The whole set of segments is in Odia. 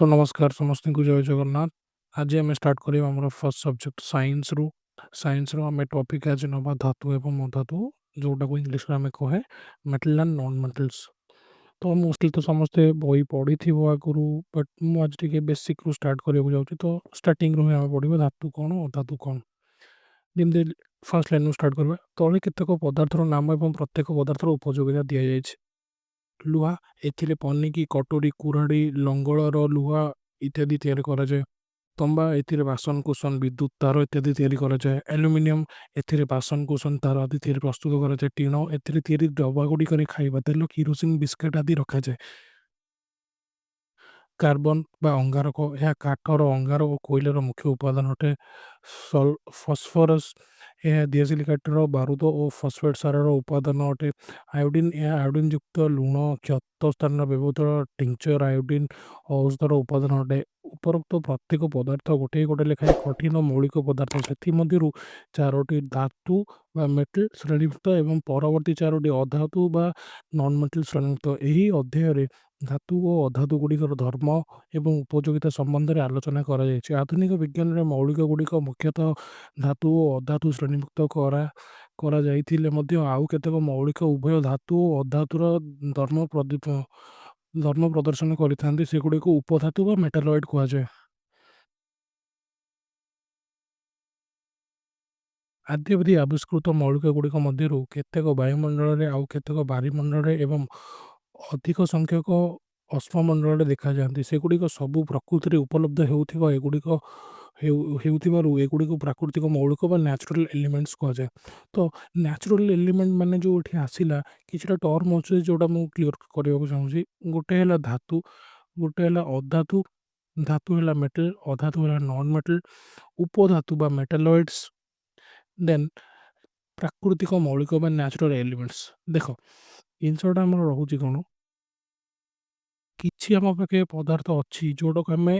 सो नमस्कार समस्तଙ୍କୁ ଜୟ ଜଗନ୍ନାଥ। ଆଜି ଆମେ ଷ୍ଟାର୍ଟ କରିବା ଆମର ଫର୍ଷ୍ଟ ସବଜେକ୍ଟ ସାଇନ୍ସରୁ। ସାଇନ୍ସରୁ ଆମେ ଟପିକ୍ ଆଜି ନେବା ଧାତୁ ଏବଂ ଅଧାତୁ, ଯେଉଁଟାକୁ ଇଂଲିଶରେ ଆମେ କହେ ମେଟାଲ ଆଣ୍ଡ ନନ୍ ମେଟାଲ୍ସ। ତ ମୋଷ୍ଟଲି ତ ସମସ୍ତେ ବହି ପଢ଼ିଥିବ ଆଗରୁ, ବଟ୍ ମୁଁ ଆଜି ଟିକେ ବେସିକ୍ରୁ ଷ୍ଟାର୍ଟ କରିବାକୁ ଯାଉଛି। ତ ଷ୍ଟାର୍ଟିଂରୁ ହିଁ ଆମେ ପଢ଼ିବା ଧାତୁ କ'ଣ ଅଧାତୁ କ'ଣ। ଯେମିତି ଫାର୍ଷ୍ଟ ଲାଇନ୍ରୁ ଷ୍ଟାର୍ଟ କରିବା। ତଳେ କେତେକ ପଦାର୍ଥର ନାମ ଏବଂ ପ୍ରତ୍ୟେକ ପଦାର୍ଥର ଉପଯୋଗିତା ଦିଆଯାଇଛି। ଲୁହା, ଏଥିରେ ପନିକି, କଟୋରୀ, କୁରାଢ଼ୀ, ଲଙ୍ଗଳର ଲୁହା ଇତ୍ୟାଦି ତିଆରି କରାଯାଏ। ତମ୍ବା, ଏଥିରେ ବାସନକୁସନ, ବିଦ୍ୟୁତ୍ ତାର ଇତ୍ୟାଦି ତିଆରି କରାଯାଏ। ଆଲୁମିନିୟମ, ଏଥିରେ ବାସନକୁସନ, ତାର ଆଦି ତିଆରି ପ୍ରସ୍ତୁତ କରାଯାଏ। ଟିଣ, ଏଥିରେ ତିଆରି ଡବାଗୁଡ଼ିକରେ ଖାଇବା ତେଲ, କିରୋସିନ, ବିସ୍କେଟ୍ ଆଦି ରଖାଯାଏ। କାର୍ବନ ବା ଅଙ୍ଗାରକ, ଏହା କାଠର ଅଙ୍ଗାର ଓ କୋଇଲାର ମୁଖ୍ୟ ଉପାଦାନ ଅଟେ। ଫସ୍ଫରସ୍, ଏହା ଦିଆସିଲି କାଠର ବାରୁଦ ଓ ଫସ୍ଫେଟ୍ ସାରର ଉପାଦାନ ଅଟେ। ଆୟୋଡିନ୍, ଏହା ଆୟୋଡିନ୍ ଯୁକ୍ତ ଲୁଣ କ୍ଷତ ସ୍ଥାନରେ ବ୍ୟବହୃତ ଟିଙ୍କଚର ଆୟୋଡିନ୍ ଔଷଧର ଉପାଦାନ ଅଟେ। ଉପରୋକ୍ତ ପ୍ରତ୍ୟେକ ପଦାର୍ଥ ଗୋଟିଏ ଗୋଟିଏ ଲେଖାଏଁ କଠିନ ମୌଳିକ ପଦାର୍ଥ, ସେଥିମଧ୍ୟରୁ ଚାରୋଟି ଧାତୁ ବା ମେଟାଲ ଶ୍ରେଣୀଭୁକ୍ତ ଏବଂ ପରବର୍ତ୍ତୀ ଚାରୋଟି ଅଧାତୁ ବା ନନ୍ ମେଟାଲ ଶ୍ରେଣୀଭୁକ୍ତ। ଏହି ଅଧ୍ୟାୟରେ ଧାତୁ ଓ ଅଧାତୁ ଗୁଡ଼ିକର ଧର୍ମ ଏବଂ ଉପଯୋଗିତା ସମ୍ବନ୍ଧରେ ଆଲୋଚନା କରାଯାଇଛି। ଆଧୁନିକ ବିଜ୍ଞାନରେ ମୌଳିକ ଗୁଡ଼ିକ ମୁଖ୍ୟତଃ ଧାତୁ ଓ ଅଧାତୁ ଶ୍ରେଣୀଭୁକ୍ତ କରାଯାଇଥିଲେ ମଧ୍ୟ ଆଉ କେତେକ ମୌଳିକ ଉଭୟ ଧାତୁ ଓ ଅଧାତୁର ଧର୍ମ ପ୍ରଦର୍ଶନ କରିଥାନ୍ତି। ସେଗୁଡ଼ିକୁ ଉପଧାତୁ ବା ମେଟାଲଏଡ୍ କୁହାଯାଏ। ଆଦ୍ୟାବଧି ଆବିଷ୍କୃତ ମୌଳିକ ଗୁଡ଼ିକ ମଧ୍ୟରୁ କେତେକ ବାୟୁମଣ୍ଡଳରେ, ଆଉ କେତେକ ବାରିମଣ୍ଡଳରେ ଏବଂ ଅଧିକ ସଂଖ୍ୟକ ଅଶ୍ମମଣ୍ଡଳରେ ଦେଖାଯାଆନ୍ତି। ସେଗୁଡ଼ିକ ସବୁ ପ୍ରକୃତିରେ ଉପଲବ୍ଧ ହେଉଥିବାରୁ ଏଗୁଡ଼ିକୁ ପ୍ରାକୃତିକ ମୌଳିକ ବା ନ୍ୟାଚୁରାଲ ଏଲିମେଣ୍ଟସ୍ କୁହାଯାଏ। ତ ନ୍ୟାଚୁରାଲ ଏଲିମେଣ୍ଟ ମାନେ ଯେଉଁ ଏଠି ଆସିଲା, କିଛିଟା ଟର୍ମ ଅଛି ଯେଉଁଟା ମୁଁ କ୍ଲିୟର କରିବାକୁ ଚାହୁଁଛି। ଗୋଟେ ହେଲା ଧାତୁ, ଗୋଟେ ହେଲା ଅଧାତୁ, ଧାତୁ ହେଲା ମେଟାଲ, ଅଧାତୁ ହେଲା ନନ୍ ମେଟାଲ, ଉପଧାତୁ ବା ମେଟାଲଏଡ୍ସ, ଦେନ୍ ପ୍ରାକୃତିକ ମୌଳିକ ବା ନ୍ୟାଚୁରାଲ ଏଲିମେଣ୍ଟସ୍। ଦେଖ, ଜିନିଷଟା ଆମର ରହୁଛି କ'ଣ, କିଛି ଆମ ପାଖେ ପଦାର୍ଥ ଅଛି ଯେଉଁଟାକୁ ଆମେ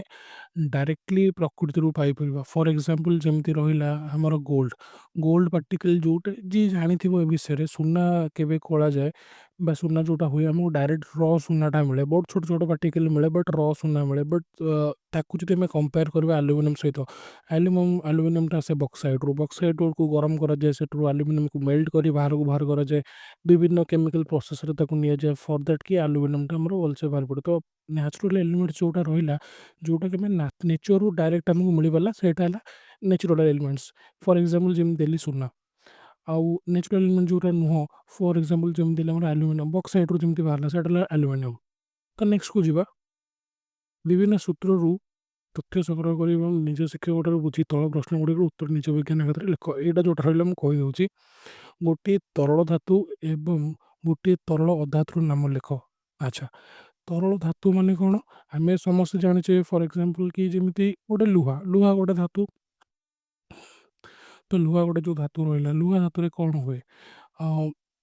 ଡାଇରେକ୍ଟଲି ପ୍ରକୃତିରୁ ପାଇପାରିବା। ଫର୍ ଏକ୍ଜାମ୍ପଲ୍ ଯେମିତି ରହିଲା ଆମର ଗୋଲ୍ଡ ପାର୍ଟିକଲ୍, ଯେଉଁଟା ଯିଏ ଜାଣିଥିବ ଏ ବିଷୟରେ, ସୁନା କେବେ ଖୋଳାଯାଏ ବା ସୁନା ଯେଉଁଟା ହୁଏ ଆମକୁ ଡାଇରେକ୍ଟ ର ସୁନାଟା ମିଳେ, ବହୁତ ଛୋଟ ଛୋଟ ପାର୍ଟିକଲ୍ ମିଳେ, ବଟ୍ ର ସୁନା ମିଳେ। ବଟ୍ ତାକୁ ଯଦି ଆମେ କମ୍ପେୟାର କରିବା ଆଲୁମିନିୟମ୍ ସହିତ, ଆଲୁମିନିୟମଟା ଆସେ ବକ୍ସାଇଡ଼୍କୁ ଗରମ କରାଯାଏ, ସେଠାରୁ ଆଲୁମିନିୟମକୁ ମେଲ୍ଟ କରି ବାହାର କରାଯାଏ। ବିଭିନ୍ନ କେମିକାଲ ପ୍ରୋସେସ୍ରେ ତାକୁ ନିଆଯାଏ, ଫର୍ ଦ୍ୟାଟ୍ କି ଆଲୁମିନିୟମଟା ଆମର ଭଲସେ ବାହାରି ପଡ଼େ। ତ ନ୍ୟାଚୁରାଲ ଏଲିମେଣ୍ଟ ଯେଉଁଟା ରହିଲା, ଯେଉଁଟାକି ଆମେ ନେଚରରୁ ଡାଇରେକ୍ଟ ଆମକୁ ମିଳିପାରିଲା, ସେଇଟା ହେଲା ନେଚୁରାଲ ଏଲିମେଣ୍ଟସ୍। ଫର୍ ଏକ୍ଜାମ୍ପଲ୍ ଯେମିତି ଦେଲି ସୁନା। ଆଉ ନେଚୁରାଲ ଏଲିମେଣ୍ଟ ଯେଉଁଟା ନୁହଁ, ଫର୍ ଏକ୍ଜାମ୍ପଲ୍ ଯେମିତି ଦେଲି ଆମର ଆଲୁମିନିୟମ୍, ବକ୍ସାଇଡ଼୍ରୁ ଯେମିତି ବାହାରିଲା, ସେଇଟା ହେଲା ଆଲୁମିନିୟମ୍। ତ ନେକ୍ସଟକୁ ଯିବା। ବିଭିନ୍ନ ସୂତ୍ରରୁ ତଥ୍ୟ ସଂଗ୍ରହ କରି ଏବଂ ନିଜ ଶିକ୍ଷକଠାରୁ ବୁଝି ତଳ ପ୍ରଶ୍ନ ଗୁଡ଼ିକର ଉତ୍ତର ନିଜ ବିଜ୍ଞାନ ଖାତାରେ ଲେଖ। ଏଇଟା ଯେଉଁଟା ରହିଲା ମୁଁ କହିଦେଉଛି। ଗୋଟିଏ ତରଳ ଧାତୁ ଏବଂ ଗୋଟିଏ ତରଳ ଅଧାତୁର ନାମ ଲେଖ। ଆଚ୍ଛା, ତରଳ ଧାତୁ ମାନେ କ'ଣ? ଆମେ ସମସ୍ତେ ଜାଣିଛେ, ଫର୍ ଏକ୍ଜାମ୍ପଲ୍ କି ଯେମିତି ଗୋଟେ ଲୁହା ଗୋଟେ ଧାତୁ। ତ ଲୁହା ଗୋଟେ ଯେଉଁ ଧାତୁ ରହିଲା, ଲୁହା ଧାତୁରେ କ'ଣ ହୁଏ,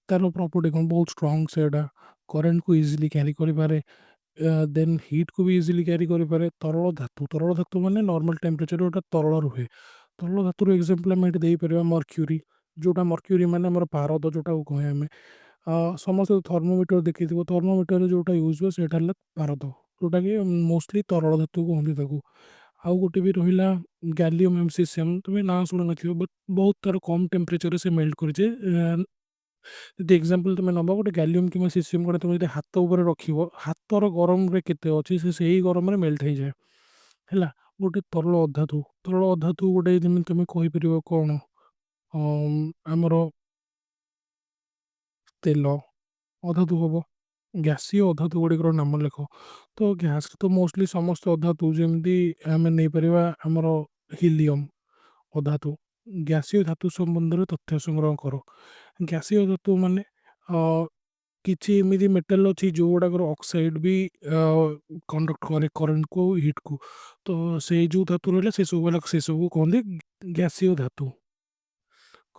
ତା'ର ପ୍ରପର୍ଟି କ'ଣ, ବହୁତ ଷ୍ଟ୍ରଙ୍ଗ, ସେଇଟା କରେଣ୍ଟକୁ ଇଜିଲି କ୍ୟାରି କରିପାରେ, ଦେନ୍ ହିଟ୍କୁ ବି ଇଜିଲି କ୍ୟାରି କରିପାରେ। ତରଳ ଧାତୁ ମାନେ ନର୍ମାଲ ଟେମ୍ପରେଚରରେ ଗୋଟେ ତରଳ ରୁହେ। ତରଳ ଧାତୁର ଏକ୍ଜାମ୍ପଲ୍ ଆମେ ଏଠି ଦେଇପାରିବା ମର୍କ୍ୟୁରୀ, ଯେଉଁଟା ମର୍କ୍ୟୁରୀ ମାନେ ଆମର ପାରଦ ଯେଉଁଟାକୁ କହେ ଆମେ। ସମସ୍ତେ ଥର୍ମୋମିଟର ଦେଖିଥିବ, ଥର୍ମୋମିଟରରେ ଯେଉଁଟା ୟୁଜ୍ ହୁଏ ସେଇଟା ହେଲା ପାରଦ, ଯେଉଁଟାକି ମୋଷ୍ଟଲି ତରଳ ଧାତୁ କୁହନ୍ତି ତାକୁ। ଆଉ ଗୋଟେ ବି ରହିଲା ଗ୍ୟାଲିୟମ୍ ଏମ୍ସିସିଏମ୍, ତୁମେ ନାଁ ଶୁଣିନଥିବ, ବଟ୍ ବହୁତ ତା'ର କମ୍ ଟେମ୍ପରେଚରରେ ସେ ମେଲ୍ଟ କରିଛେ। ଯଦି ଏକ୍ଜାମ୍ପଲ୍ ତୁମେ ନେବ ଗୋଟେ ଗ୍ୟାଲିୟମ୍ କିମ୍ବା ସିସିୟମ୍, ଗୋଟେ ତୁମେ ଯଦି ହାତ ଉପରେ ରଖିବ, ହାତର ଗରମରେ କେତେ ଅଛି, ସେ ସେହି ଗରମରେ ମେଲ୍ଟ ହେଇଯାଏ। ହେଲା, ଗୋଟେ ତରଳ ଅଧାତୁ ଗୋଟେ ଯେମିତି ତୁମେ କହିପାରିବ କ'ଣ, ଆମର ତେଲ ଅଧାତୁ ହେବ। ଗ୍ୟାସୀୟ ଅଧାତୁ ଗୁଡ଼ିକର ନାମ ଲେଖ। ତ ଗ୍ୟାସ୍ରେ ତ ମୋଷ୍ଟଲି ସମସ୍ତ ଅଧାତୁ, ଯେମିତି ଆମେ ନେଇପାରିବା ଆମର ହିଲିୟମ୍ ଅଧାତୁ। ଗ୍ୟାସୀୟ ଧାତୁ ସମ୍ବନ୍ଧରେ ତଥ୍ୟ ସଂଗ୍ରହ କର। ଗ୍ୟାସୀୟ ଧାତୁ ମାନେ କିଛି ଏମିତି ମେଟାଲ୍ ଅଛି ଯେଉଁଗୁଡ଼ାକର ଅକ୍ସାଇଡ଼୍ ବି କଣ୍ଡକ୍ଟ କରେ କରେଣ୍ଟକୁ, ହିଟ୍କୁ। ତ ସେଇ ଯେଉଁ ଧାତୁ ରହିଲା ସେସବୁକୁ କହନ୍ତି ଗ୍ୟାସୀୟ ଧାତୁ।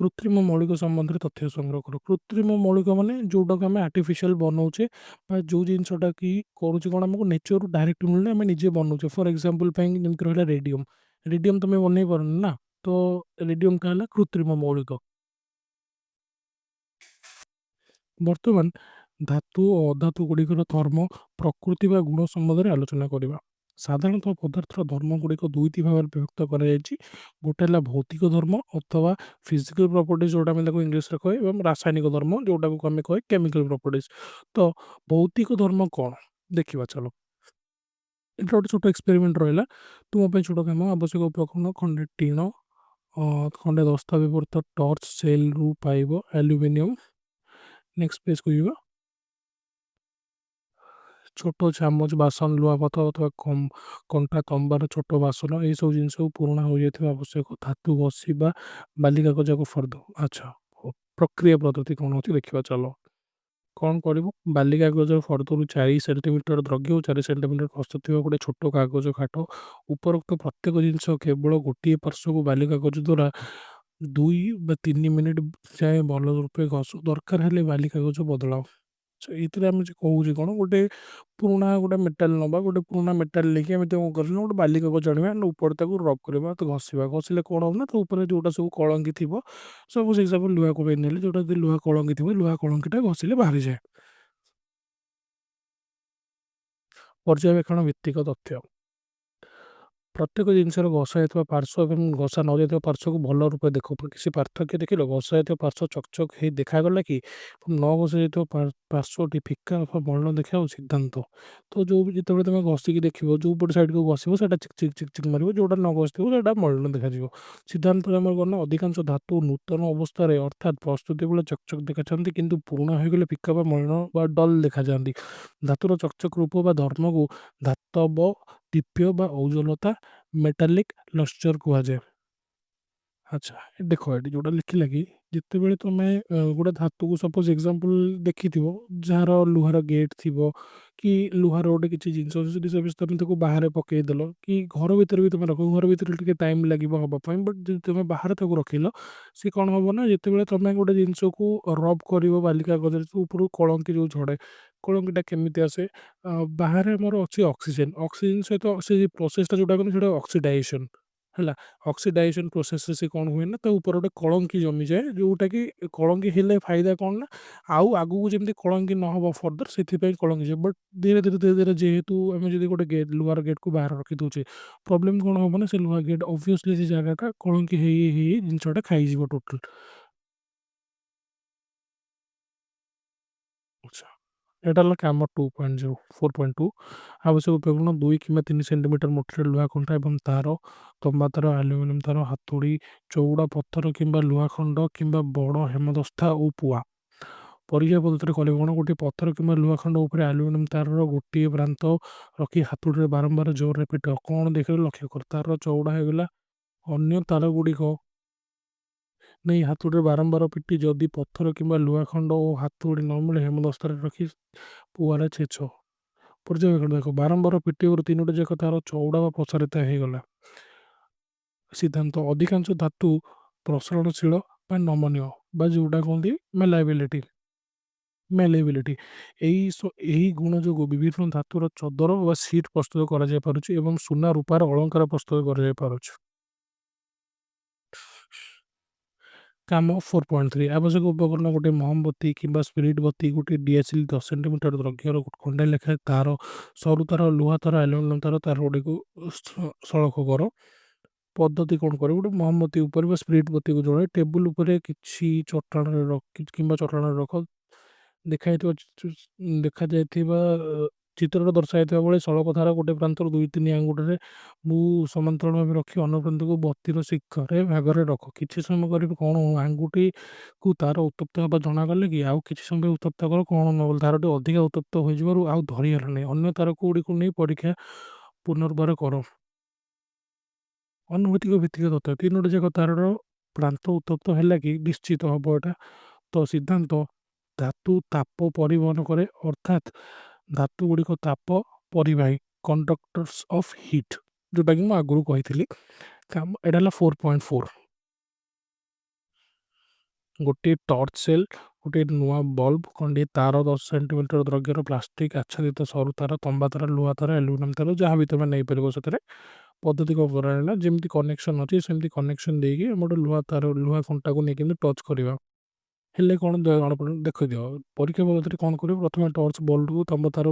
କୃତ୍ରିମ ମୌଳିକ ସମ୍ବନ୍ଧରେ ତଥ୍ୟ ସଂଗ୍ରହ କର। କୃତ୍ରିମ ମୌଳିକ ମାନେ ଯେଉଁଟାକୁ ଆମେ ଆର୍ଟିଫିସିଆଲ ବନାଉଛେ, ବା ଯେଉଁ ଜିନିଷଟା କି କରୁଛି କ'ଣ, ଆମକୁ ନେଚରରୁ ଡାଇରେକ୍ଟ ମିଳୁନି, ଆମେ ନିଜେ ବନାଉଛେ। ଫର୍ ଏକ୍ଜାମ୍ପଲ୍ ପାଇଁ ଯେମିତି ରହିଲା ରେଡ଼ିୟମ୍ ତୁମେ ବନେଇ ପାରୁନି ନା, ତ ରେଡ଼ିୟମ୍ଟା ହେଲା କୃତ୍ରିମ ମୌଳିକ। ବର୍ତ୍ତମାନ ଧାତୁ ଓ ଅଧାତୁ ଗୁଡ଼ିକର ଧର୍ମ, ପ୍ରକୃତି ବା ଗୁଣ ସମ୍ବନ୍ଧରେ ଆଲୋଚନା କରିବା। ସାଧାରଣତଃ ପଦାର୍ଥର ଧର୍ମଗୁଡ଼ିକ ଦୁଇଟି ଭାବରେ ବିଭକ୍ତ କରାଯାଇଛି। ଗୋଟେ ହେଲା ଭୌତିକ ଧର୍ମ ଅଥବା ଫିଜିକାଲ ପ୍ରପର୍ଟିଜ୍ ଯେଉଁଟା ଆମେ ତାକୁ ଇଂଲିଶରେ କହେ, ଏବଂ ରାସାୟନିକ ଧର୍ମ ଯେଉଁଟାକୁ ଆମେ କହେ କେମିକାଲ ପ୍ରପର୍ଟିଜ୍। ତ ଭୌତିକ ଧର୍ମ କ'ଣ ଦେଖିବା ଚାଲ। ଏଇଟା ଗୋଟେ ଛୋଟ ଏକ୍ସପେରିମେଣ୍ଟ ରହିଲା। ତୁମ ପାଇଁ ଛୋଟ କାମ, ଆବଶ୍ୟକ ଉପକରଣ ଖଣ୍ଡେ ଟିଣ, ଖଣ୍ଡେ ଦସ୍ତା ବ୍ୟବହୃତ ଟର୍ଚ୍ଚ ସେଲ୍ରୁ ପାଇବ ଆଲୁମିନିୟମ। ନେକ୍ସଟ ପେଜକୁ ଯିବା। ଛୋଟ ଚାମଚ, ବାସନ, ଲୁହାପଥ ଅଥବା କଣ୍ଟା, ତମ୍ବାର ଛୋଟ ବାସନ, ଏଇସବୁ ଜିନିଷକୁ ପୁରୁଣା ହୋଇଯାଇଥିବା ଆବଶ୍ୟକ ଧାତୁ ଘଷିବା, ବାଲି କାଗଜକୁ ଫର୍ଦ୍ଦ। ଆଚ୍ଛା, ପ୍ରକ୍ରିୟା ପଦ୍ଧତି କ'ଣ ହେଉଛି ଦେଖିବା ଚାଲ। କ'ଣ କରିବୁ? ବାଲି କାଗଜ ଫର୍ଦ୍ଦରୁ 4 ସେଣ୍ଟିମିଟର ଦୈର୍ଘ୍ୟ ଓ 4 ସେଣ୍ଟିମିଟର ପ୍ରସ୍ତୁତ ଥିବା ଗୋଟେ ଛୋଟ କାଗଜ କାଟ। ଉପରୋକ୍ତ ପ୍ରତ୍ୟେକ ଜିନିଷ କେବଳ ଗୋଟିଏ ପାର୍ଶ୍ୱକୁ ବାଲି କାଗଜ ଦ୍ୱାରା 2 ବା 3 ମିନିଟ୍ ଯାଏଁ ଭଲ ରୂପେ ଘଷ। ଦରକାର ହେଲେ ବାଲି କାଗଜ ବଦଳାଅ। ଏଇଥିରେ ଆମେ ଯେ କହୁଛି କ'ଣ, ଗୋଟେ ପୁରୁଣା ଗୋଟେ ମେଟାଲ ନେବା, ଗୋଟେ ପୁରୁଣା ମେଟାଲ ନେଇକି ଆମେ ତାକୁ କରିବୁ ଗୋଟେ ବାଲି କାଗଜ ଆଣିବା, ଉପରେ ତାକୁ ରବ୍ କରିବା, ତ ଘଷିବା। ଘଷିଲେ କ'ଣ ହେବ ନା, ତା ଉପରେ ଯେଉଁଟା ସବୁ କଳଙ୍କି ଥିବ ସବୁ ସେଇ ହିସାବରେ ଲୁହାକୁ ପାଇଁ ନେଲେ, ଯେଉଁଟା ଯଦି ଲୁହା କଳଙ୍କି ଥିବ ଲୁହା କଳଙ୍କିଟା ଘଷିଲେ ବାହାରିଯାଏ। ପର୍ଯ୍ୟବେକ୍ଷଣ ଭିତ୍ତିକ ତଥ୍ୟ। ପ୍ରତ୍ୟେକ ଜିନିଷର ଘଷା ଯାଇଥିବା ପାର୍ଶ୍ୱ ଏବଂ ଘଷା ନ ଯାଇଥିବା ପାର୍ଶ୍ୱକୁ ଭଲ ରୂପେ ଦେଖ। କିଛି ପାର୍ଥକ୍ୟ ଦେଖିଲ? ଘଷା ଯାଇଥିବା ପାର୍ଶ୍ୱ ଚକଚକ୍ ହେଇ ଦେଖାଗଲା କି ନ ଘଷା ଯାଇଥିବା ପାର୍ଶ୍ୱଟି ଫିକା ଅଥବା ମଳିନ ଦେଖାଯାଉ? ସିଦ୍ଧାନ୍ତ। ତ ଯେଉଁ ଯେତେବେଳେ ତୁମେ ଘଷିକି ଦେଖିବ, ଯେଉଁ ପଟ ସାଇଡ଼କୁ ଘଷିବ ସେଇଟା ଚିକ୍ ଚିକ୍ ଚିକ୍ ଚିକ୍ ମାରିବ, ଯେଉଁଟା ନ ଘଷିଥିବ ସେଇଟା ମଳିନ ଦେଖାଯିବ। ସିଦ୍ଧାନ୍ତରେ ଆମର କ'ଣ ନା, ଅଧିକାଂଶ ଧାତୁ ନୂତନ ଅବସ୍ଥାରେ ଅର୍ଥାତ୍ ପ୍ରସ୍ତୁତି ବେଳେ ଚକଚକ୍ ଦେଖାଯାନ୍ତି, କିନ୍ତୁ ପୁରୁଣା ହୋଇଗଲେ ଫିକା ବା ମଳିନ ବା ଡଲ୍ ଦେଖାଯାଆନ୍ତି। ଧାତୁର ଚକଚକ୍ ରୂପ ବା ଧର୍ମକୁ ଧାତବ ଦୀପ୍ୟ ବା ଔଜ୍ଜ୍ୱଲତା ମେଟାଲିକ୍ ଲଶ୍ଚର କୁହାଯାଏ। ଆଚ୍ଛା, ଦେଖ ଏଠି ଯେଉଁଟା ଲେଖିଲା କି ଯେତେବେଳେ ତୁମେ ଗୋଟେ ଧାତୁକୁ ସପୋଜ ଏକ୍ଜାମ୍ପଲ ଦେଖିଥିବ, ଯାହାର ଲୁହାର ଗେଟ୍ ଥିବ କି ଲୁହାର ଗୋଟେ କିଛି ଜିନିଷ ଅଛି, ଯଦି ସପୋଜ ତୁମେ ତାକୁ ବାହାରେ ପକେଇଦେଲ କି ଘର ଭିତରେ ବି ତୁମେ ରଖ, ଘର ଭିତରେ ଟିକେ ଟାଇମ୍ ଲାଗିବ ହେବା ପାଇଁ, ବଟ୍ ଯଦି ତୁମେ ବାହାରେ ତାକୁ ରଖିଲ, ସେ କ'ଣ ହେବ ନା, ଯେତେବେଳେ ତୁମେ ଗୋଟେ ଜିନିଷକୁ ରବ୍ କରିବ ବାଲି କାଗଜରେ, ଉପରୁ କଳଙ୍କି ଯେଉଁ ଝଡ଼େ, କଳଙ୍କିଟା କେମିତି ଆସେ? ବାହାରେ ଆମର ଅଛି ଅକ୍ସିଜେନ୍, ଅକ୍ସିଜେନ୍ ସହିତ ସେ ପ୍ରୋସେସଟା ଯେଉଁଟା କହନ୍ତି ସେଇଟା ଅକ୍ସିଡାଇଜେସନ୍ ହେଲା। ଅକ୍ସିଡାଇଜେସନ୍ ପ୍ରୋସେସରେ ସେ କ'ଣ ହୁଏ ନା, ତା ଉପରେ ଗୋଟେ କଳଙ୍କି ଜମିଯାଏ, ଯେଉଁଟାକି କଳଙ୍କି ହେଲେ ଫାଇଦା କ'ଣ ନା, ଆଉ ଆଗକୁ ଯେମିତି କଳଙ୍କି ନ ହେବ ଫର୍ଦର, ସେଥିପାଇଁ କଳଙ୍କି ଯାଏ। ବଟ୍ ଧୀରେ ଧୀରେ ଧୀରେ ଧୀରେ ଯେହେତୁ ଆମେ ଯଦି ଗୋଟେ ଗେଟ୍, ଲୁହାର ଗେଟ୍କୁ ବାହାରେ ରଖିଦେଉଛେ, ପ୍ରୋବ୍ଲେମ୍ କ'ଣ ହେବ ନା, ସେ ଲୁହା ଗେଟ୍ ଅବଭିୟସଲି ସେ ଜାଗାଟା କଳଙ୍କି ହେଇ ହେଇ ହେଇ ଜିନିଷଟା ଖାଇଯିବ ଟୋଟାଲ୍। ଆଚ୍ଛା, এটা ହେଲା କାମ 2.0 4.2। ଆବଶ୍ୟକ ଉପକରଣ 2 କିମ୍ବା 3 ସେଣ୍ଟିମିଟର ମୋଟାର ଲୁହା କଣ୍ଟା ଏବଂ ତାର, ତମ୍ବା ତାର, ଆଲୁମିନିୟମ ତାର, ହାତୁଡ଼ି, ଚଉଡ଼ା ପଥର କିମ୍ବା ଲୁହା ଖଣ୍ଡ କିମ୍ବା ବଡ଼ ହେମଦସ୍ତା ଓ ପୁଆ। ପରୀକ୍ଷା ପଦ୍ଧତିରେ କଲେ କ'ଣ? ଗୋଟିଏ ପଥର କିମ୍ବା ଲୁହା ଖଣ୍ଡ ଉପରେ ଆଲୁମିନିୟମ ତାରର ଗୋଟିଏ ପ୍ରାନ୍ତ ରଖି ହାତୁଡ଼ିରେ ବାରମ୍ବାର ଜୋରରେ ପିଟ। କ'ଣ ଦେଖିଲେ ଲକ୍ଷ୍ୟ କର? ତାରର ଚଉଡ଼ା ହୋଇଗଲା, ଅନ୍ୟ ତାର ଗୁଡ଼ିକ ନେଇ ହାତୁଡ଼ିରେ ବାରମ୍ବାର ପିଟି, ଯଦି ପଥର କିମ୍ବା ଲୁହା ଖଣ୍ଡ ଓ ହାତୁଡ଼ି ନ ମିଳେ ହେମଦସ୍ତାରେ ରଖି ପୁଆରେ ଛେଚ। ପର୍ଯ୍ୟବେକ୍ଷଣ ଦେଖ, ବାରମ୍ବାର ପିଟିବାରୁ ତିନୋଟି ଯାକ ତାର ଚଉଡ଼ା ବା ପ୍ରସାରିତ ହେଇଗଲା। ସିଦ୍ଧାନ୍ତ, ଅଧିକାଂଶ ଧାତୁ ପ୍ରସାରଣଶୀଳ ବା ନମନୀୟ ବା ଯେଉଁଟା କୁହନ୍ତି ମେଲାବିଲିଟି। ମେଲେବିଲିଟି ଏହି ଗୁଣ ଯୋଗୁଁ ବିଭିନ୍ନ ଧାତୁର ଚଦର ବା ସିଟ୍ ପ୍ରସ୍ତୁତ କରାଯାଇପାରୁଛି ଏବଂ ସୁନା ରୂପାର ଅଳଙ୍କାର ପ୍ରସ୍ତୁତ କରାଯାଇପାରୁଛି। କାମ 4.3। ଆବଶ୍ୟକ ଉପକରଣ ଗୋଟେ ମହମବତୀ କିମ୍ବା ସ୍ପିରିଟ୍ ବତୀ, ଗୋଟେ ଡିଏସ୍ଏଲ୍ 10 ସେଣ୍ଟିମିଟର ଦୈର୍ଘ୍ୟର ଖଣ୍ଡେ ଲେଖାଏଁ ତାର, ସରୁ ତାର, ଲୁହା ତାର, ଆଲୁମିନିୟମ ତାର, ତାର ଗୁଡ଼ିକୁ ସଳଖ କର। ପଦ୍ଧତି କ'ଣ କରିବ? ଗୋଟେ ମହମବତୀ ଉପରେ ବା ସ୍ପିରିଟ୍ ବତୀକୁ ଜଳାଇ ଟେବୁଲ ଉପରେ କିଛି ଚଟାଣରେ କିମ୍ବା ଚଟାଣରେ ରଖ। ଦେଖାଯାଇଥିବା ଚିତ୍ରରେ ଦର୍ଶାଯାଇଥିବା ଭଳି ସଳଖ ଧାର ଗୋଟେ ପ୍ରାନ୍ତରୁ 2-3 ଆଙ୍ଗୁଠିରେ ସମାନ୍ତରାଳ ଭାବେ ରଖି ଅନ୍ୟ ପ୍ରାନ୍ତକୁ ବତୀର ଶିଖରେ ଭାଗରେ ରଖ। କିଛି ସମୟ କରିବି କ'ଣ, ଆଙ୍ଗୁଠିକୁ ତାର ଉତ୍ତପ୍ତ ହେବା ଜଣାଗଲେ କି ଆଉ କିଛି ସମୟ ଉତ୍ତପ୍ତ କର, କ'ଣ ନ ଧାରଟି ଅଧିକା ଉତ୍ତପ୍ତ ହୋଇଯିବାରୁ ଆଉ ଧରି ହେଲା ନାହିଁ, ଅନ୍ୟ ତାରକୁ ଗୁଡ଼ିକୁ ନେଇ ପରୀକ୍ଷା ପୁନର୍ବାର କର। ଅନୁଭୂତିକ ଭିତ୍ତିକ ତଥ୍ୟ, ତିନୋଟି ଯାକ ତାରର ପ୍ରାନ୍ତ ଉତ୍ତପ୍ତ ହେଲା କି ନିଶ୍ଚିତ ହେବ ଏଟା। ତ ସିଦ୍ଧାନ୍ତ, ଧାତୁ ତାପ ପରିବହନ କରେ, ଅର୍ଥାତ୍ ଧାତୁ ଗୁଡ଼ିକ ତାପ ପରିବାହୀ, କଣ୍ଡକ୍ଟର୍ସ ଅଫ୍ ହିଟ୍, ଯେଉଁଟାକି ମୁଁ ଆଗରୁ କହିଥିଲି। କାମ ଏଇଟା ହେଲା 4.4। ଗୋଟିଏ ଟର୍ଚ୍ଚ ସେଲ୍, ଗୋଟିଏ ନୂଆ ବଲ୍ବ, ଖଣ୍ଡିଏ ତାର, 10 ସେଣ୍ଟିମିଟର ଦୈର୍ଘ୍ୟର ପ୍ଲାଷ୍ଟିକ୍ ଆଚ୍ଛାଦିତ ସରୁ ତାର, ତମ୍ବା ତାର, ଲୁହା ତାର, ଆଲୁମିନିୟମ ତାର, ଯାହା ବି ତୁମେ ନେଇପାରିବ ସେଥିରେ। ପଦ୍ଧତି କ'ଣ କରାହେଲା, ଯେମିତି କନେକ୍ସନ୍ ଅଛି ସେମିତି କନେକ୍ସନ୍ ଦେଇକି ଆମର ଲୁହା ତାର, ଲୁହା କଣ୍ଟାକୁ ନେଇକି ଟଚ୍ କରିବା। ହେଲେ କ'ଣ ଜଣାପଡ଼ିବ ଦେଖିଦିଅ। ପରୀକ୍ଷା ପद्धତିରେ କ'ଣ କରିବ, ପ୍ରଥମେ ଟର୍ଚ୍ଚ ବଲ୍‌ଟିକୁ ତମ୍ବ ତାର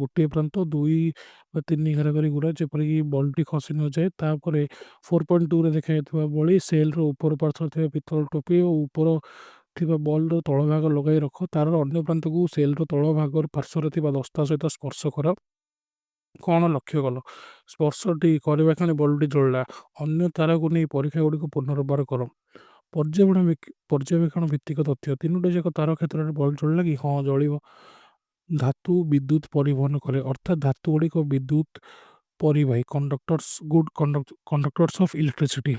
ଗୋଟିଏ ପ୍ରାନ୍ତ 2 ବା 3 ଘେରା କରି ଗୁଡ଼ା ଯେପରିକି ବଲ୍‌ଟି ଖସି ନଯାଏ। ତାପରେ 4.2 ରେ ଦେଖାଯାଇଥିବା ଭଳି ସେଲ୍‌ର ଉପର ପାର୍ଶ୍ୱରେ ଥିବା ପିତ୍ତଳ ଟୋପି ଓ ଉପର ଥିବା ବଲ୍‌ର ତଳ ଭାଗ ଲଗାଇ ରଖ। ତାର ଅନ୍ୟ ପ୍ରାନ୍ତକୁ ସେଲ୍‌ର ତଳ ଭାଗର ପାର୍ଶ୍ୱରେ ଥିବା ଦସ୍ତା ସହିତ ସ୍ପର୍ଶ କର। କ'ଣ ଲକ୍ଷ୍ୟ କଲ? ସ୍ପର୍ଶଟି କରିବା କ୍ଷଣି ବଲ୍‌ଟି ଜଳିଲା। ଅନ୍ୟ ତାରକୁ ନେଇ ପରୀକ୍ଷାଗୁଡ଼ିକୁ ପୁନର୍ବାର କର। ପର୍ଯ୍ୟବେକ୍ଷଣ ଭିତ୍ତିକ ତଥ୍ୟ। 3ଟି ଯାକ ତାର କ୍ଷେତ୍ରରେ ବଲ୍‌ବ ଜଳିଲା କି? ହଁ, ଜଳିବ। ଧାତୁ ବିଦ୍ୟୁତ୍ ପରିବହନ କରେ, ଅର୍ଥାତ୍ ଧାତୁଗୁଡ଼ିକ ବିଦ୍ୟୁତ୍ ପରିବାହୀ କଣ୍ଡକ୍ଟର୍ସ ଅଫ୍ ଇଲେକ୍ଟ୍ରିସିଟି।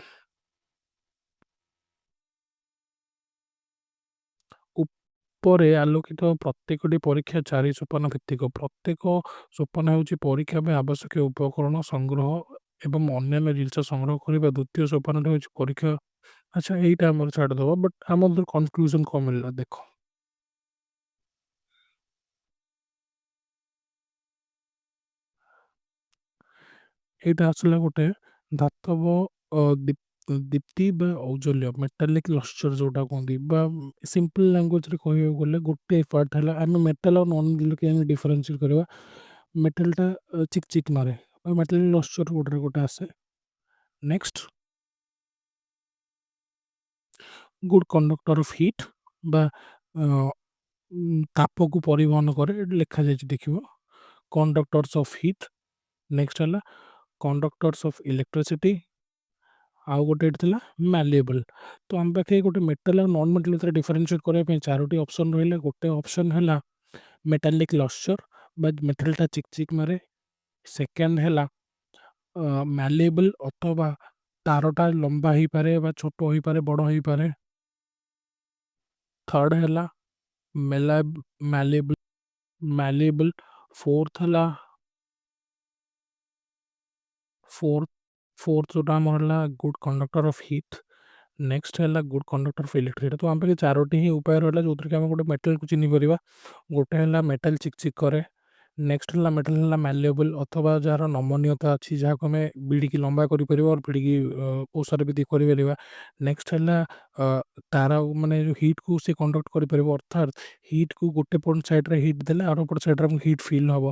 ଉପରେ ଆଲୋକିତ ପ୍ରତ୍ୟେକଟି ପରୀକ୍ଷା 4 ସୋପାନ ଭିତ୍ତିକ। ପ୍ରତ୍ୟେକ ସୋପାନ ହେଉଛି ପରୀକ୍ଷା ପାଇଁ ଆବଶ୍ୟକୀୟ ଉପକରଣ ସଂଗ୍ରହ ଏବଂ ଅନ୍ୟାନ୍ୟ ଜିନିଷ ସଂଗ୍ରହ କରିବା। ଦ୍ୱିତୀୟ ସୋପାନଟି ହେଉଛି ପରୀକ୍ଷା। ଆଚ୍ଛା, ଏଇଟା ଆମର ଛାଡ଼ିଦେବା, ବଟ୍ ଆମର କନକ୍ଲୁଜନ୍ କ'ଣ ମିଳିଲା ଦେଖ। ଏଇଟା ଆସିଲା ଗୋଟେ ଧାତବ ଦୀପ୍ତି ବା ଔଜ୍ଜଲ୍ୟ, ମେଟାଲିକ୍ ଲଶ୍ଚର୍ ଯେଉଁଟା କୁହନ୍ତି, ବା ସିମ୍ପଲ୍ ଲାଙ୍ଗୁଏଜ୍‌ରେ କହିବାକୁ ଗଲେ ଗୋଟେ ପାର୍ଟ ହେଲା, ଆମେ ମେଟାଲ୍ ଆଉ ନନ୍ ମେଟାଲ୍ କେମିତି ଡିଫରେନ୍ସିଏଟ୍ କରିବା। ମେଟାଲ୍‌ଟା ଚିକ୍ ଚିକ୍ ମାରେ, ମେଟାଲିକ୍ ଲଶ୍ଚର୍ ଗୋଟେରେ ଗୋଟେ ଆସେ। Next, good conductor of heat ବା ତାପକୁ ପରିବହନ କରେ। ଏଠି ଲେଖାଯାଇଛି ଦେଖିବ, କଣ୍ଡକ୍ଟର୍ସ ଅଫ୍ ହିଟ୍। ନେକ୍ସଟ ହେଲା କଣ୍ଡକ୍ଟର୍ସ ଅଫ୍ ଇଲେକ୍ଟ୍ରିସିଟି। ଆଉ ଗୋଟେ ଏଠି ଥିଲା ମ୍ୟାଲେବଲ୍। ତ ଆମ ପାଖେ ଗୋଟେ ମେଟାଲ୍ ଆଉ ନନ୍ ମେଟାଲ୍ ଭିତରେ ଡିଫରେନ୍ସିଏଟ୍ କରିବା ପାଇଁ 4ଟି ଅପସନ୍ ରହିଲା। ଗୋଟେ ଅପସନ୍ ହେଲା ମେଟାଲିକ୍ ଲଶ୍ଚର୍ ବା ମେଟାଲ୍‌ଟା ଚିକ୍ ଚିକ୍ ମାରେ। ସେକେଣ୍ଡ ହେଲା ମ୍ୟାଲେବଲ୍, ଅଥବା ତାରଟା ଲମ୍ବା ହେଇପାରେ ବା ଛୋଟ ହେଇପାରେ, ବଡ଼ ହେଇପାରେ। ଥର୍ଡ଼ ହେଲା ମ୍ୟାଲେବଲ୍। ଫୋର୍ଥ ହେଲା ଯୋଉଟା ଆମର ହେଲା good conductor of heat. Next ହେଲା ଗୁଡ୍ କଣ୍ଡକ୍ଟର ଅଫ୍ ଇଲେକ୍ଟ୍ରିସିଟି। ତ ଆମ ପାଖେ 4ଟି ହିଁ ଉପାୟ ରହିଲା ଯେଉଁଥିରେ କି ଆମେ ଗୋଟେ ମେଟାଲ୍‌କୁ ଚିହ୍ନି ପାରିବା। ଗୋଟେ ହେଲା ମେଟାଲ୍ ଚିକ୍ ଚିକ୍ କରେ। ନେକ୍ସଟ ହେଲା ମେଟାଲ୍ ହେଲା ମ୍ୟାଲେବଲ୍, ଅଥବା ଯାହାର ନମନୀୟତା ଅଛି, ଯାହାକୁ ଆମେ ଭିଡ଼ିକି ଲମ୍ବା କରିପାରିବା ଆଉ ଭିଡ଼ିକି ଓସାର ବି କରିପାରିବା। ନେକ୍ସଟ ହେଲା ତାର ମାନେ ଯେଉଁ ହିଟ୍‌କୁ ସେ କଣ୍ଡକ୍ଟ କରିପାରିବ, ଅର୍ଥାତ୍ ହିଟ୍‌କୁ ଗୋଟେ ପଟ ସାଇଡ଼୍‌ରେ ହିଟ୍ ଦେଲେ ଆର ପଟ ସାଇଡ଼୍‌ରେ ଆମକୁ ହିଟ୍ ଫିଲ୍ ହେବ।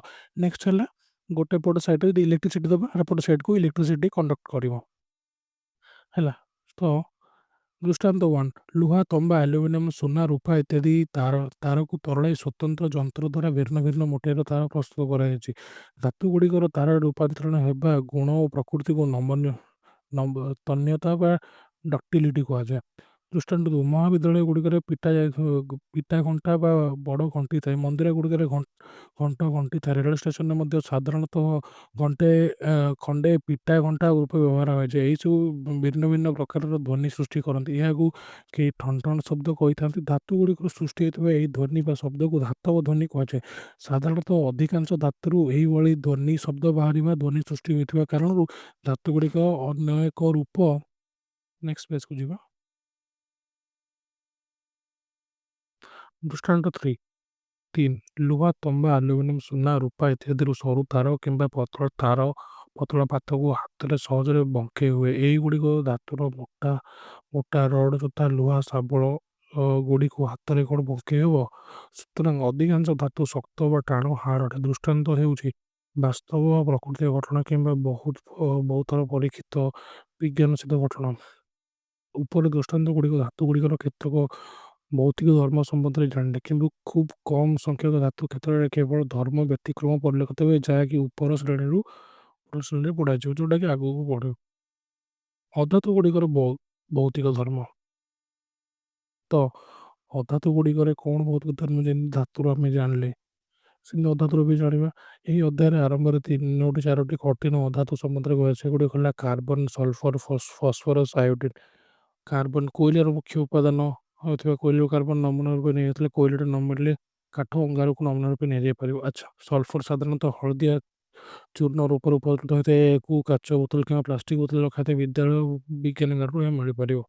ନେକ୍ସଟ ହେଲା ଗୋଟେ ପଟ ସାଇଡ଼୍‌ରେ ଯଦି ଇଲେକ୍ଟ୍ରିସିଟି ଦେବା, ଆର ପଟ ସାଇଡ଼୍‌କୁ ଇଲେକ୍ଟ୍ରିସିଟି କଣ୍ଡକ୍ଟ କରିବ। ହେଲା। ତ ଦୃଷ୍ଟାନ୍ତ 1, ଲୁହା, ତମ୍ବା, ଆଲୁମିନିୟମ୍, ସୁନା, ରୂପା ଇତ୍ୟାଦି ତାରକୁ ତରଳାଇ ସ୍ୱତନ୍ତ୍ର ଯନ୍ତ୍ର ଦ୍ୱାରା ଭିନ୍ନ ଭିନ୍ନ ମୋଟାଇର ତାର ପ୍ରସ୍ତୁତ କରାଯାଇଛି। ଧାତୁଗୁଡ଼ିକର ତାର ରୂପାନ୍ତରଣ ହେବା ଗୁଣ ଓ ପ୍ରକୃତିକୁ ତନ୍ୟତା ବା ଡକ୍ଟିଲିଟି କୁହାଯାଏ। ଦୃଷ୍ଟାନ୍ତ 2, ମହାବିଦ୍ୟାଳୟଗୁଡ଼ିକରେ ପିଟା ଘଣ୍ଟା ବା ବଡ଼ ଘଣ୍ଟି ଥାଏ। ମନ୍ଦିରଗୁଡ଼ିକରେ ଘଣ୍ଟ ଘଣ୍ଟି ଥାଏ। ରେଳ ଷ୍ଟେସନରେ ମଧ୍ୟ ସାଧାରଣତଃ ଖଣ୍ଡେ ପିଟା ଘଣ୍ଟା ରୂପେ ବ୍ୟବହାର କରାଯାଏ। ଏହିସବୁ ଭିନ୍ନ ଭିନ୍ନ ପ୍ରକାରର ଧ୍ୱନି ସୃଷ୍ଟି କରନ୍ତି। ଏହାକୁ କେହି ଠନ୍ ଠନ୍ ଶବ୍ଦ କହିଥାନ୍ତି। ଧାତୁଗୁଡ଼ିକରୁ ସୃଷ୍ଟି ହେଉଥିବା ଏହି ଧ୍ୱନି ବା ଶବ୍ଦକୁ ଧାତବ ଧ୍ୱନି କୁହାଯାଏ। ସାଧାରଣତଃ ଅଧିକାଂଶ ଧାତୁରୁ ଏହିଭଳି ଧ୍ୱନି ଶବ୍ଦ ବାହାରିବା ଧ୍ୱନି ସୃଷ୍ଟି ହୋଇଥିବା କାରଣରୁ ଧାତୁଗୁଡ଼ିକ ଅନ୍ୟ ଏକ ରୂପ। ନେକ୍ସଟ ପେଜ୍‌କୁ ଯିବା। ଦୃଷ୍ଟାନ୍ତ 3, ଲୁହା, ତମ୍ବା, ଆଲୁମିନିୟମ୍, ସୁନା, ରୂପା ଇତ୍ୟାଦିରୁ ସରୁ ତାର କିମ୍ବା ପତଳା ପାତକୁ ହାତରେ ସହଜରେ ବଙ୍କେଇ ହୁଏ। ଏହିଗୁଡ଼ିକ ଧାତୁର ମୋଟା ରଡ୍ ଯଥା ଲୁହା, ଶାବଳ ଗୁଡ଼ିକୁ ହାତରେ କ'ଣ ବଙ୍କେଇ ହେବ? ସୁତରାଂ ଅଧିକାଂଶ ଧାତୁ ଶକ୍ତ ବା ଟାଣ ହାର୍ଡ଼ ଅଟେ। ଦୃଷ୍ଟାନ୍ତ ହେଉଛି ବାସ୍ତବ ବା ପ୍ରାକୃତିକ ଘଟଣା କିମ୍ବା ବହୁତ ଥର ପରୀକ୍ଷିତ ବିଜ୍ଞାନ ସିଦ୍ଧ ଘଟଣା। ଉପର ଦୃଷ୍ଟାନ୍ତଗୁଡ଼ିକ ଧାତୁଗୁଡ଼ିକର କେତେକ ଭୌତିକ ଧର୍ମ ସମ୍ବନ୍ଧରେ ଜାଣିଲେ, କିନ୍ତୁ ଖୁବ୍ କମ୍ ସଂଖ୍ୟକ ଧାତୁ କ୍ଷେତ୍ରରେ କେବଳ ଧର୍ମ ବ୍ୟତିକ୍ରମ ପରିଲକ୍ଷିତ ହୁଏ, ଯାହାକି ଉପର ଶ୍ରେଣୀରେ ପଢ଼ାଯିବ, ଯେଉଁଟାକି ଆଗକୁ ପଢ଼ିବ। ଅଧାତୁଗୁଡ଼ିକର ଭୌତିକ ଧର୍ମ। ତ ଅଧାତୁଗୁଡ଼ିକରେ କ'ଣ ଭୌତିକ ଧର୍ମ? ଯେମିତି ଧାତୁରୁ ଆମେ ଜାଣିଲେ, ସେମିତି ଅଧାତୁରୁ ବି ଜାଣିବା। ଏହି ଅଧ୍ୟାୟରେ ଆରମ୍ଭରେ 3-4ଟି କଠିନ ଅଧାତୁ ସମ୍ବନ୍ଧରେ କୁହାଯାଇଛି। ସେଗୁଡ଼ିକ ହେଲା carbon, sulphur, phosphorus, iodine. Carbon କୋଇଲାର ମୁଖ୍ୟ ଉପାଦାନ ହେଉଥିବା କୋଇଲାରୁ କାର୍ବନ ନମୁନା ରୂପେ ନେଇଯାଇଥିଲେ। କୋଇଲାଟା ନ ମିଳିଲେ କାଠ ଅଙ୍ଗାରକୁ ନମୁନା ରୂପେ ନିଆଯାଇପାରିବ। ଆଚ୍ଛା, ସଲଫର ସାଧାରଣତଃ ହଳଦିଆ ଚୂର୍ଣ୍ଣ ରୂପରେ ଉପଲବ୍ଧ ହୋଇଥାଏ। ଏହାକୁ କାଚ ବୋତଲ କିମ୍ବା ପ୍ଲାଷ୍ଟିକ୍ ବୋତଲରେ ରଖାଯାଇଥାଏ। ବିଦ୍ୟାଳୟ ବିଜ୍ଞାନାଗାରରୁ ଏହା ମିଳିପାରିବ।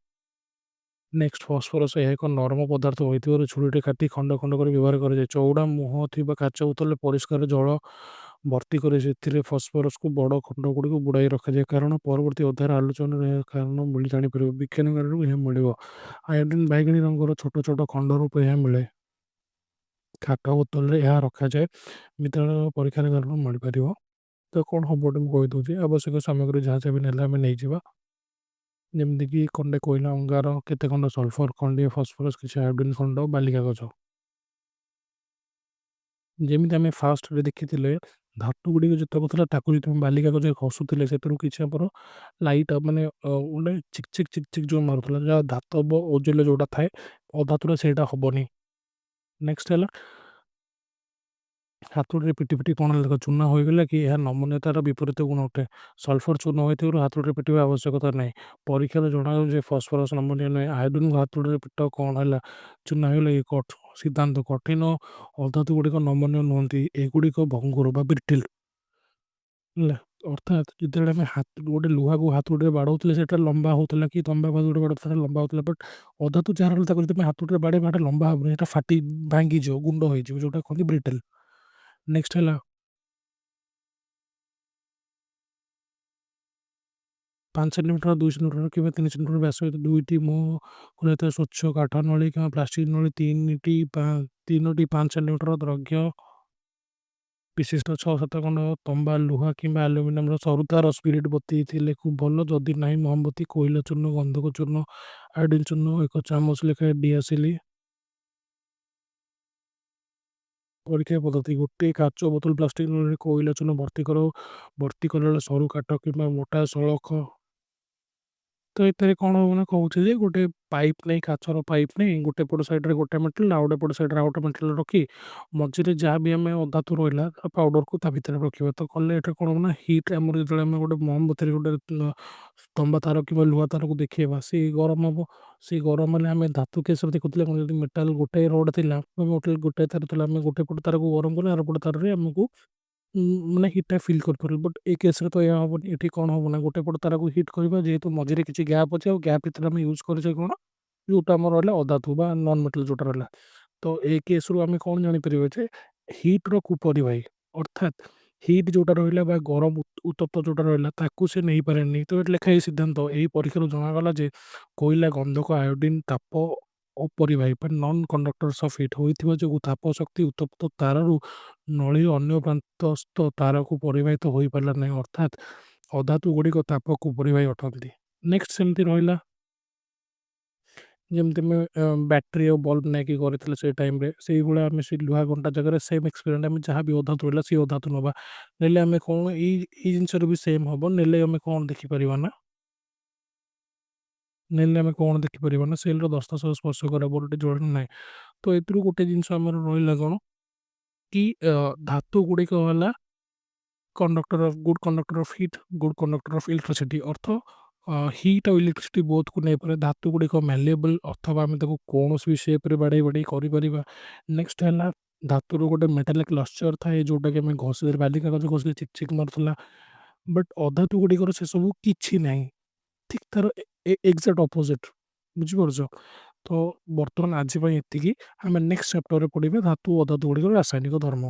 Next, phosphorus. ଏହା ଏକ ନରମ ପଦାର୍ଥ ହୋଇଥିବାରୁ ଛୁରୀରେ କାଟି ଖଣ୍ଡ ଖଣ୍ଡ କରି ବ୍ୟବହାର କରାଯାଏ। ଚଉଡ଼ା ମୁହଁ ଥିବା କାଚ ବୋତଲରେ ପରିଷ୍କାର ଜଳ ଭର୍ତ୍ତି କରି ସେଥିରେ ଫସ୍‌ଫରସ୍‌କୁ ବଡ଼ ଖଣ୍ଡଗୁଡ଼ିକୁ ବୁଡ଼ାଇ ରଖାଯାଏ କାରଣ ପରବର୍ତ୍ତୀ ଅଧ୍ୟାୟରେ ଆଲୋଚନାରେ ଏହାର କାରଣ ମିଳି ଜାଣିପାରିବ। ବିଜ୍ଞାନଗାରରୁ ଏହା ମିଳିବ। ଆୟୋଡିନ୍ ବାଇଗଣୀ ରଙ୍ଗର ଛୋଟ ଛୋଟ ଖଣ୍ଡ ରୂପେ ଏହା ମିଳେ। କାଚ ବୋତଲରେ ଏହା ରଖାଯାଏ। ବିଦ୍ୟାଳୟ ପରୀକ୍ଷାଗାରରୁ ମିଳିପାରିବ। ତ କ'ଣ ହବ ଗୋଟେ ମୁଁ କହିଦେଉଛି। ଆବଶ୍ୟକ ସାମଗ୍ରୀ ଯାହା ଯାହା ବି ନେଲେ ଆମେ ନେଇଯିବା। ଯେମିତିକି ଖଣ୍ଡେ କୋଇଲା ଅଙ୍ଗାର, କେତେ ଖଣ୍ଡ ସଲଫର, ଖଣ୍ଡିଏ ଫସ୍‌ଫରସ୍, କିଛି ଆୟୋଡିନ୍ ଖଣ୍ଡ, ବାଲି କାଗଜ। ଯେମିତି ଆମେ ଫାଷ୍ଟରେ ଦେଖିଥିଲେ ଧାତୁଗୁଡ଼ିକ ଯେତେକ ଥିଲା ତାକୁ ଯଦି ଆମେ ବାଲି କାଗଜରେ ଘଷୁଥିଲେ ସେଥିରୁ କିଛି ଆମର ଲାଇଟ୍ ମାନେ ଗୋଟେ ଚିକ୍ ଚିକ୍ ଯୋଉ ମାରୁଥିଲା ଯାହା ଧାତବ ଓଜେଲ ଯୋଉଟା ଥାଏ ଅଧାତୁରେ ସେଇଟା ହବନି। ନେକ୍ସଟ ହେଲା ହାତୁଡ଼ିରେ ପିଟି ପିଟି କ'ଣ ହେଲା ଦେଖ ଚୂନା ହୋଇଗଲା କି ଏହା ନମନୀୟତାର ବିପରୀତ ଗୁଣ ଅଟେ। ସଲଫର ଚୂନ ହୋଇଥିବାରୁ ହାତୁଡ଼ିରେ ପିଟିବା ଆବଶ୍ୟକତା ନାହିଁ। ପରୀକ୍ଷାରେ ଜଣାଯାଉଛି ଯେ ଫସ୍‌ଫରସ୍ ନମନୀୟ ନୁହେଁ। ଆୟୋଡିନକୁ ହାତୁଡ଼ିରେ ପିଟ କ'ଣ ହେଲା ଚୂନା ହୋଇଗଲା କି ସିଦ୍ଧାନ୍ତ କଠିନ ଅଧାତୁଗୁଡ଼ିକ ନମନୀୟ ନୁହନ୍ତି। ଏଗୁଡ଼ିକ ଭଙ୍ଗୁର ବା ବ୍ରିଟିଲ୍ ହେଲା। ଅର୍ଥାତ୍ ଯେତେବେଳେ ଆମେ ଗୋଟେ ଲୁହାକୁ ହାତୁଡ଼ିରେ ବାଡ଼ଉଥିଲେ ସେଇଟା ଲମ୍ବା ହେଉଥିଲା କି ତମ୍ବା ହାତୁଡ଼ିରେ ବାଡ଼ଉଥିଲେ ସେଇଟା ଲମ୍ବା ହେଉଥିଲା। ବଟ୍ ଅଧାତୁ ଯାହାର ହେଲେ ତାକୁ ଯଦି ଆମେ ହାତୁଡ଼ିରେ ବାଡ଼େଇବା ସେଇଟା ଲମ୍ବା ହେବନି। ସେଇଟା ଫାଟି ଭାଙ୍ଗିଯିବ, ଗୁଣ୍ଡ ହେଇଯିବ ଯୋଉଟା କହନ୍ତି ବ୍ରିଟିଲ୍। ନେକ୍ସଟ ହେଲା 5 ସେଣ୍ଟିମିଟର, 2 ସେଣ୍ଟିମିଟର କିମ୍ବା 3 ସେଣ୍ଟିମିଟର ବ୍ୟାସ ସହିତ 2ଟି ମୁହଁ ଖୋଲାଯାଇଥିବା ସ୍ୱଚ୍ଛ କାଠ ନଳୀ କିମ୍ବା ପ୍ଲାଷ୍ଟିକ୍ ନଳୀ 3ଟି 5 ସେଣ୍ଟିମିଟର ଦୈର୍ଘ୍ୟ ବିଶିଷ୍ଟ 6-7 ଖଣ୍ଡ ତମ୍ବା, ଲୁହା କିମ୍ବା ଆଲୁମିନିୟମର ସରୁ ତାର ସ୍ପିରିଟ୍ ବତୀ ଥିଲେ ଖୁବ୍ ଭଲ। ଯଦି ନାହିଁ ମହମବତୀ, କୋଇଲା ଚୂର୍ଣ୍ଣ, ଗନ୍ଧକ ଚୂର୍ଣ୍ଣ, ଆୟୋଡିନ୍ ଚୂର୍ଣ୍ଣ 1 ଚାମଚ ଲେଖାଏଁ ଡିଆସିଲି। ପରୀକ୍ଷା ପଦ୍ଧତି ଗୋଟେ କାଚ ବୋତଲ ପ୍ଲାଷ୍ଟିକ୍ ନଳୀରେ କୋଇଲା ଚୂର୍ଣ୍ଣ ଭର୍ତ୍ତି କର। ଭର୍ତ୍ତି କଲାବେଳେ ସରୁ କାଠ କିମ୍ବା ମୋଟା ସଳଖ ତ ଏଥିରେ କ'ଣ ହବ ନା କହୁଛି ଯେ ଗୋଟେ ପାଇପ୍ ନେଇ କାଚର ପାଇପ୍ ନେଇ ଗୋଟେ ପଟ ସାଇଡ଼୍‌ରେ ଗୋଟେ ମେଟାଲ ଆଉ ଗୋଟେ ପଟ ସାଇଡ଼୍‌ରେ ଆଉ ଗୋଟେ ମେଟାଲ ରଖି ମଝିରେ ଯାହା ବି ଆମେ ଅଧାତୁ ରହିଲା ତା ପାଉଡ଼ରକୁ ତା ଭିତରେ ରଖିବା। ତ କଲେ ଏଟା କ'ଣ ହବ ନା ହିଟ୍ ଆମର ଯେତେବେଳେ ଆମେ ଗୋଟେ ମହମବତୀରେ ଗୋଟେ ତମ୍ବା ତାର କିମ୍ବା ଲୁହା ତାରକୁ ଦେଖେଇବା ସେ ଗରମ ହବ। ସେ ଗରମ ହେଲେ ଆମେ ଧାତୁ କେସ୍‌ରେ ଦେଖୁଥିଲେ କ'ଣ ଯଦି ମେଟାଲ ଗୋଟାଏ ରଡ୍ ଥିଲା ବା ଗୋଟାଏ ତାର ଥିଲା ଆମେ ଗୋଟେ ପଟ ତାରକୁ ଗରମ କଲେ ଆର ପଟ ତାରରେ ଆମକୁ ମାନେ ହିଟ୍‌ଟା ଫିଲ୍ କରିପାରିବୁ। ବଟ୍ ଏ କେସ୍‌ରେ ତ ଏଇଆ ହବନି। ଏଠି କ'ଣ ହବ ନା ଗୋଟେ ପଟ ତାରକୁ ହିଟ୍ କରିବା ଯେହେତୁ ମଝିରେ କିଛି ଗ୍ୟାପ୍ ଅଛି ଆଉ ଗ୍ୟାପ୍ ଭିତରେ ଆମେ ୟୁଜ୍ କରିଛେ କ'ଣ ଯୋଉଟା ଆମର ରହିଲା ଅଧାତୁ ବା ନନ୍ ମେଟାଲ ଯୋଉଟା ରହିଲା। ତ ଏ କେସ୍‌ରୁ ଆମେ କ'ଣ ଜାଣିପାରିବା ଯେ ହିଟ୍‌ର କୁପରିବାହୀ ଅର୍ଥାତ୍ ହିଟ୍ ଯୋଉଟା ରହିଲା ବା ଗରମ ଉତ୍ତପ୍ତ ଯୋଉଟା ରହିଲା ତାକୁ ସେ ନେଇପାରେନି। ତ ଏଠି ଲେଖା ହେଇଛି ସିଦ୍ଧାନ୍ତ ଏହି ପରୀକ୍ଷାରୁ ଜଣାଗଲା ଯେ କୋଇଲା, ଗନ୍ଧକ, ଆୟୋଡିନ୍ ତାପ ଅପରିବାହୀ ବା ନନ୍ କଣ୍ଡକ୍ଟର୍ସ ଅଫ୍ ହିଟ୍ ହୋଇଥିବା ଯୋଗୁଁ ତାପ ଶକ୍ତି ଉତ୍ତପ୍ତ ତାରରୁ ନଳୀର ଅନ୍ୟ ପ୍ରାନ୍ତସ୍ଥ ତାରକୁ ପରିବାହିତ ହୋଇପାରିଲା ନାହିଁ। ଅର୍ଥାତ୍ ଅଧାତୁଗୁଡ଼ିକ ତାପକୁ ପରିବାହୀ ଅଟନ୍ତି। ନେକ୍ସଟ ସେମିତି ରହିଲା ଯେମିତି ଆମେ ବ୍ୟାଟେରୀ ଆଉ ବଲ୍ବ ନେଇକି କରିଥିଲେ ସେଇ ଟାଇମ୍‌ରେ ସେଇଭଳିଆ ଆମେ ସେ ଲୁହା କଣ୍ଟା ଜାଗାରେ ସେମ୍ ଏକ୍ସପେରିମେଣ୍ଟ ଆମେ ଯାହା ବି ଅଧାତୁ ରହିଲା ସେଇ ଅଧାତୁ ନବା। ନେଲେ ଆମେ କ'ଣ ଏଇ ଜିନିଷରେ ବି ସେମ୍ ହବ। ନେଲେ ଆମେ କ'ଣ ଦେଖିପାରିବା ନା ସେଲ୍‌ର ଦସ୍ତା ସହ ସ୍ପର୍ଶ କରା ବୋଲ୍ଟଟି ଜଳୁନି ନାହିଁ। ତ ଏଥିରୁ ଗୋଟେ ଜିନିଷ ଆମର ରହିଲା କ'ଣ କି ଧାତୁଗୁଡ଼ିକ ହେଲା good conductor of heat, good conductor of electricity ଅର୍ଥ ହିଟ୍ ଆଉ ଇଲେକ୍ଟ୍ରିସିଟି ବୋଥକୁ ନେଇପାରେ। ଧାତୁଗୁଡ଼ିକ ମ୍ୟାଲେଏବଲ୍ ଅଥବା ଆମେ ତାକୁ କୌଣସି ବି ସେପ୍‌ରେ ବାଡ଼େଇ କରିପାରିବା। ନେକ୍ସଟ ହେଲା ଧାତୁର ଗୋଟେ ମେଟାଲିକ୍ ଲସ୍ଚର୍ ଥାଏ ଯୋଉଟାକି ଆମେ ଘଷିଲେ ବାଲି କାଗଜ ଘଷିଲେ ଚିକ୍ ମାରୁଥିଲା। ବଟ୍ ଅଧାତୁଗୁଡ଼ିକର ସେସବୁ କିଛି ନାହିଁ। ଠିକ୍ ତାର ଏକ୍ସାକ୍ଟ ଅପୋଜିଟ୍ ବୁଝିପାରୁଛ? ତ ବର୍ତ୍ତମାନ ଆଜି ପାଇଁ ଏତିକି। ଆମେ ନେକ୍ସଟ ଚାପ୍ଟରରେ ପଢ଼ିବା ଧାତୁ ଓ ଅଧାତୁଗୁଡ଼ିକର ରାସାୟନିକ ଧର୍ମ।